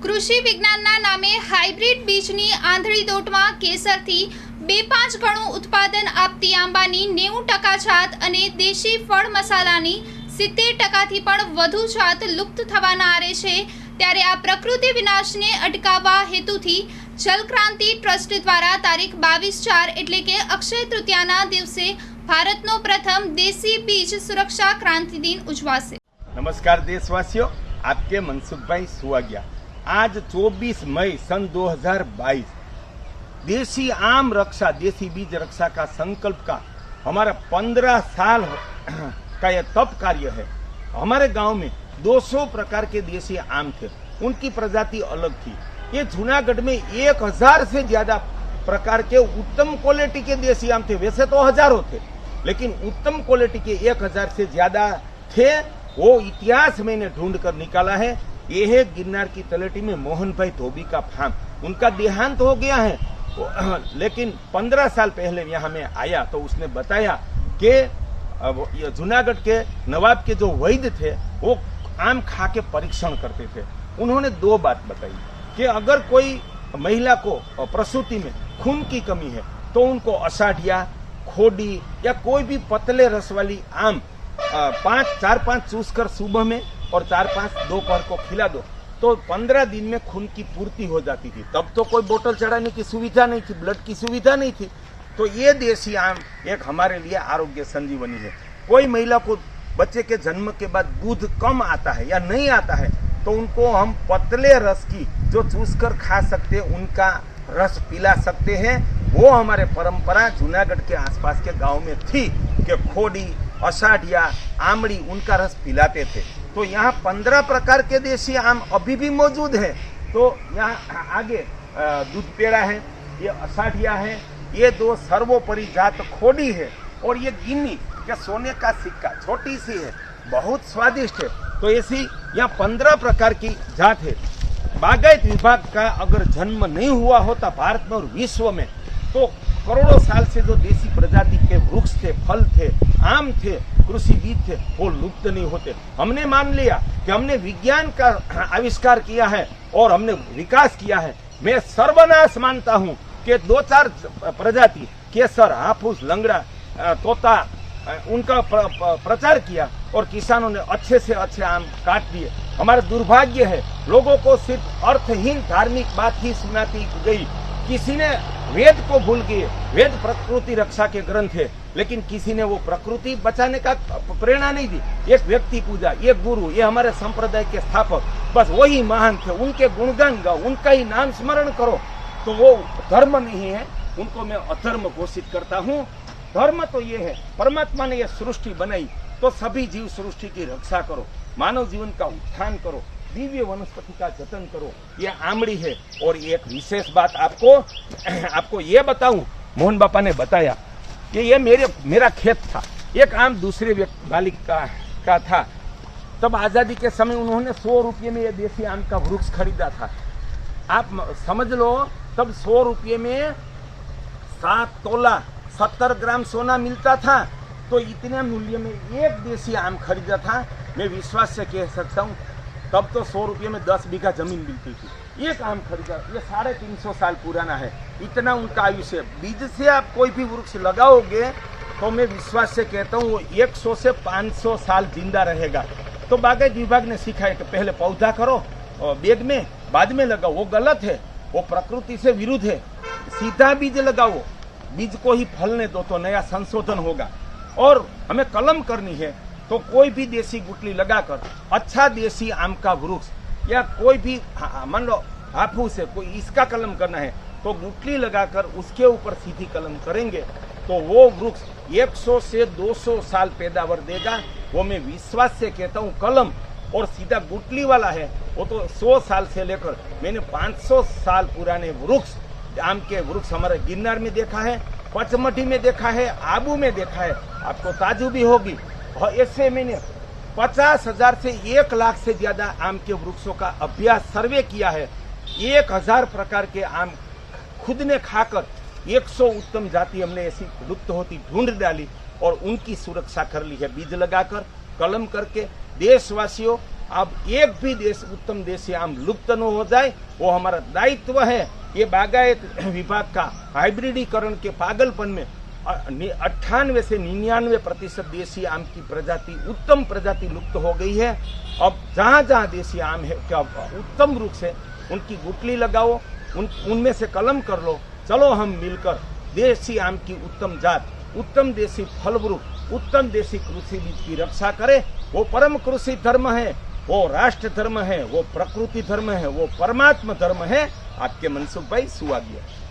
કૃષિ વિજ્ઞાનના નામે હાઇબ્રિડ બીજની આંધળી દોટમાં કેસરથી 2-5 ગણું ઉત્પાદન આપતી આંબાની 90% જાત અને દેશી ફળ મસાલાની 70%થી પણ વધુ જાત લુપ્ત થવાના આરે છે। ત્યારે આ પ્રકૃતિ વિનાશને અટકાવવા હેતુથી જલક્રાંતિ ટ્રસ્ટ દ્વારા તારીખ 22/4 એટલે કે અક્ષય તૃતીયાના દિવસે ભારતનો પ્રથમ દેશી बीज सुरक्षा क्रांति दिन उजवाશે। नमस्कार देशवासियों, आपके मनसुख भाई सुवाग्या। आज 24 मई सन 2022 देशी आम रक्षा, देशी बीज रक्षा का संकल्प का हमारा 15 साल का यह तप कार्य है। हमारे गांव में 200 प्रकार के देशी आम थे, उनकी प्रजाति अलग थी। ये जूनागढ़ में 1000 से ज्यादा प्रकार के उत्तम क्वालिटी के देशी आम थे। वैसे तो हजारों थे, लेकिन उत्तम क्वालिटी के 1000 से ज्यादा थे। वो इतिहास मैंने ढूंढ कर निकाला है। ये है गिरनार की तलेटी में मोहन भाई धोबी का फार्म। उनका देहांत हो गया है, लेकिन 15 साल पहले यहाँ में आया तो उसने बताया कि जूनागढ़ के नवाब के जो वैद्य थे वो आम खा के परीक्षण करते थे। उन्होंने 2 बात बताई कि अगर कोई महिला को प्रसूति में खून की कमी है तो उनको अषाढ़िया, खोडी या कोई भी पतले रस वाली आम 4-5 चूस कर सुबह में और 4-5 दोपहर को खिला दो तो 15 दिन में खून की पूर्ति हो जाती थी। तब तो कोई बोतल चढ़ाने की सुविधा नहीं थी, ब्लड की सुविधा नहीं थी। तो ये देशी आम एक हमारे लिए आरोग्य संजीवनी है। कोई महिला को बच्चे के जन्म के बाद दूध कम आता है या नहीं आता है तो उनको हम पतले रस की जो चूस कर खा सकते हैं उनका रस पिला सकते हैं। वो हमारे परंपरा जूनागढ़ के आसपास के गांव में थी कि खोडी, अषाढ़िया, आमड़ी उनका रस पिलाते थे। तो यहाँ 15 प्रकार के देशी आम अभी भी मौजूद है। तो यहाँ आगे दूध पेड़ा है, ये अषाढ़िया है, ये 2 सर्वोपरि जात खोडी है और ये गिन्नी या सोने का सिक्का छोटी सी है, बहुत स्वादिष्ट है। तो ऐसी यहाँ 15 प्रकार की जात है। बागायत विभाग का अगर जन्म नहीं हुआ होता भारत में और विश्व में तो करोड़ों साल से जो देशी प्रजाति के वृक्ष थे, फल थे, आम थे, कृषि बीज थे, वो लुप्त नहीं होते। हमने मान लिया कि हमने विज्ञान का आविष्कार किया है और हमने विकास किया है। मैं सर्वनाश मानता हूँ कि 2-4 प्रजाति केसर, हाफूस, लंगड़ा, तोता उनका प्रचार किया और किसानों ने अच्छे से अच्छे आम काट दिए। हमारा दुर्भाग्य है, लोगों को सिर्फ अर्थहीन धार्मिक बात ही सुनाती गई। किसी ने वेद को भूल गए। वेद प्रकृति रक्षा के ग्रंथ है, लेकिन किसी ने वो प्रकृति बचाने का प्रेरणा नहीं दी। एक व्यक्ति पूजा, एक गुरु, ये हमारे संप्रदाय के स्थापक, बस वही महान थे, उनके गुणगान गाओ, उनका ही नाम स्मरण करो। तो वो धर्म नहीं है, उनको मैं अधर्म घोषित करता हूँ। धर्म तो ये है, परमात्मा ने ये सृष्टि बनाई तो सभी जीव सृष्टि की रक्षा करो, मानव जीवन का उत्थान करो, दिव्य वनस्पति का जतन करो। ये आमड़ी है। और एक विशेष बात आपको ये बताऊं, मोहन बापा ने बताया कि ये मेरा खेत था, एक आम दूसरे मालिक का था। तब आजादी के समय उन्होंने 100 रुपये में ये देशी आम का वृक्ष खरीदा था। आप समझ लो, तब 100 रुपये में 7 तोला 70 ग्राम सोना मिलता था। तो इतने मूल्य में एक देशी आम खरीदा था। मैं विश्वास से कह सकता हूँ तब तो 100 रुपये में 10 बीघा जमीन मिलती थी। एक आम खरीदा, ये 350 साल पुराना है, इतना उनका आयुष्य। बीज से आप कोई भी वृक्ष लगाओगे तो मैं विश्वास से कहता हूँ वो 100 से 500 साल जिंदा रहेगा। तो बागायत विभाग ने सिखाया कि पहले पौधा करो और बैग में, बाद में लगाओ। वो गलत है, वो प्रकृति से विरुद्ध है। सीधा बीज लगाओ, बीज को ही फलने दो तो नया संशोधन होगा। और हमें कलम करनी है तो कोई भी देशी गुटली लगाकर अच्छा देशी आम का वृक्ष या कोई भी मान लो हाफूस है, कोई इसका कलम करना है तो गुटली लगाकर उसके ऊपर सीधी कलम करेंगे तो वो वृक्ष 100 से 200 साल पैदावार देगा। वो मैं विश्वास से कहता हूँ। कलम और सीधा गुटली वाला है वो तो 100 साल से लेकर मैंने 500 साल पुराने वृक्ष, आम के वृक्ष हमारे गिरनार में देखा है, पचमढ़ी में देखा है, आबू में देखा है, आपको ताजुबी होगी। और ऐसे मैंने 50,000 से 1 लाख से ज्यादा आम के वृक्षों का अभ्यास सर्वे किया है। 1000 प्रकार के आम खुद ने खाकर 100 उत्तम जाति हमने ऐसी लुप्त होती ढूंढ डाली और उनकी सुरक्षा कर ली है। बीज लगाकर, कलम करके। देशवासियों, अब एक भी उत्तम देशी आम लुप्त न हो जाए, वो हमारा दायित्व है। ये बागायत विभाग का हाइब्रिडीकरण के पागलपन में 98 से 99% देशी आम की प्रजाति, उत्तम प्रजाति लुप्त हो गई है। अब जहाँ जहाँ देशी आम है क्या उत्तम रूप से उनकी गुटली लगाओ, उनमें से कलम कर लो। चलो हम मिलकर देशी आम की उत्तम जात, उत्तम देशी फलवृक्ष, उत्तम देशी कृषि बीज की रक्षा करें। वो परम कृषि धर्म है, वो राष्ट्र धर्म है, वो प्रकृति धर्म है, वो परमात्मा धर्म है। आपके मनसुख भाई सुवाग्या।